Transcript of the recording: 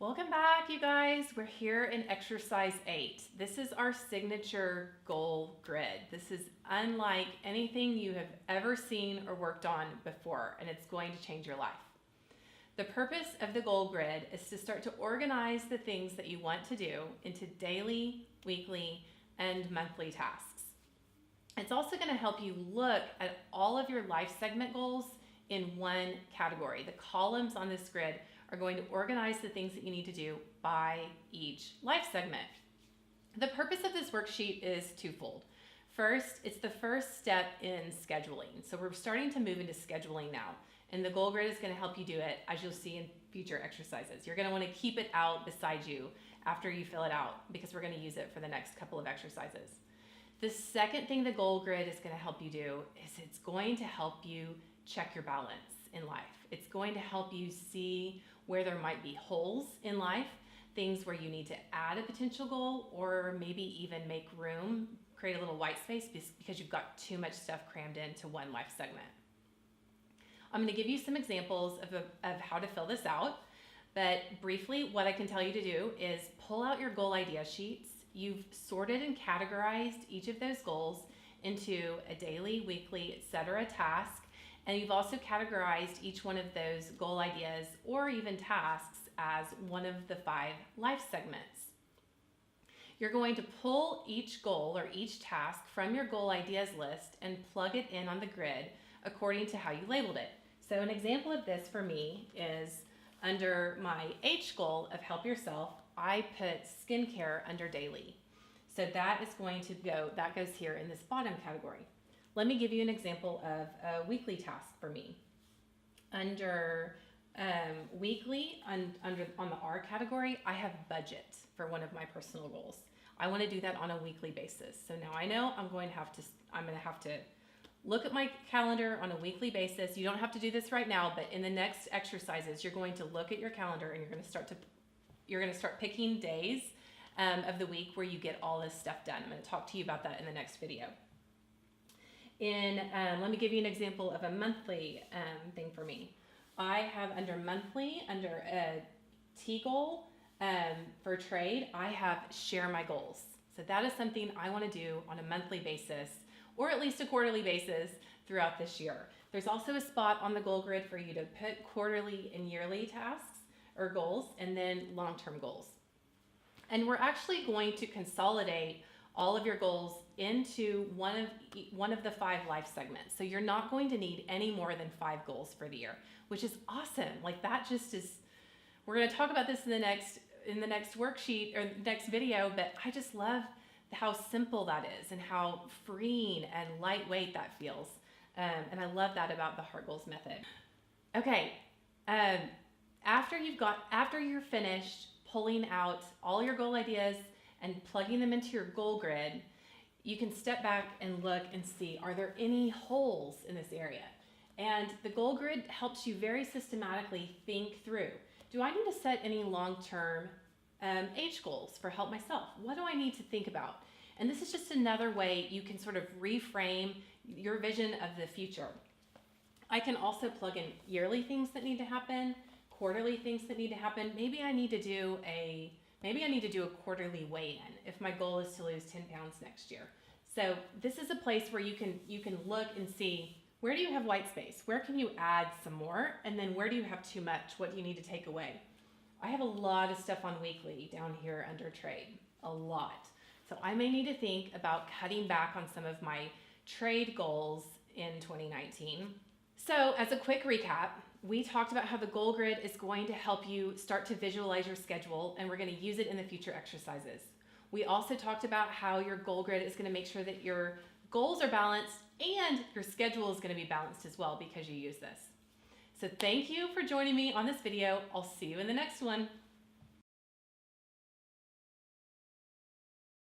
Welcome back, you guys. We're here in exercise 8. This is our signature goal grid. This is unlike anything you have ever seen or worked on before, and it's going to change your life. The purpose of the goal grid is to start to organize the things that you want to do into daily, weekly, and monthly tasks. It's also going to help you look at all of your life segment goals in one category. The columns on this grid are going to organize the things that you need to do by each life segment. The purpose of this worksheet is twofold. First, it's the first step in scheduling. So we're starting to move into scheduling now, and the goal grid is going to help you do it, as you'll see in future exercises. You're going to want to keep it out beside you after you fill it out, because we're going to use it for the next couple of exercises. The second thing the goal grid is going to help you do is it's going to help you check your balance in life. It's going to help you see where there might be holes in life, things where you need to add a potential goal or maybe even make room, create a little white space because you've got too much stuff crammed into one life segment. I'm going to give you some examples of how to fill this out, but briefly what I can tell you to do is pull out your goal idea sheets. You've sorted and categorized each of those goals into a daily, weekly, etc. task. And you've also categorized each one of those goal ideas or even tasks as one of the 5 life segments. You're going to pull each goal or each task from your goal ideas list and plug it in on the grid according to how you labeled it. So an example of this for me is under my H goal of help yourself, I put skincare under daily. So that is going to go, that goes here in this bottom category. Let me give you an example of a weekly task for me. Under weekly, on the R category, I have budget for one of my personal goals. I want to do that on a weekly basis. So now I know I'm going to have to look at my calendar on a weekly basis. You don't have to do this right now, but in the next exercises, you're going to look at your calendar and you're going to start picking days of the week where you get all this stuff done. I'm going to talk to you about that in the next video. Let me give you an example of a monthly thing for me. I have under monthly, under a T goal for trade, I have share my goals. So that is something I want to do on a monthly basis, or at least a quarterly basis throughout this year. There's also a spot on the goal grid for you to put quarterly and yearly tasks or goals, and then long-term goals. And we're actually going to consolidate all of your goals into one of the 5 life segments. So you're not going to need any more than 5 goals for the year, which is awesome. Like that just is, we're going to talk about this in the next worksheet or next video, but I just love how simple that is and how freeing and lightweight that feels. And I love that about the Heart Goals method. Okay, after you're finished pulling out all your goal ideas and plugging them into your goal grid, you can step back and look and see, are there any holes in this area? And the goal grid helps you very systematically think through, do I need to set any long-term H goals for help myself? What do I need to think about? And this is just another way you can sort of reframe your vision of the future. I can also plug in yearly things that need to happen, quarterly things that need to happen. Maybe I need to do a quarterly weigh-in if my goal is to lose 10 pounds next year. So this is a place where you can look and see, where do you have white space? Where can you add some more? And then where do you have too much? What do you need to take away? I have a lot of stuff on weekly down here under trade, a lot. So I may need to think about cutting back on some of my trade goals in 2019. So as a quick recap, we talked about how the goal grid is going to help you start to visualize your schedule, and we're going to use it in the future exercises. We also talked about how your goal grid is going to make sure that your goals are balanced and your schedule is going to be balanced as well because you use this. So thank you for joining me on this video. I'll see you in the next one.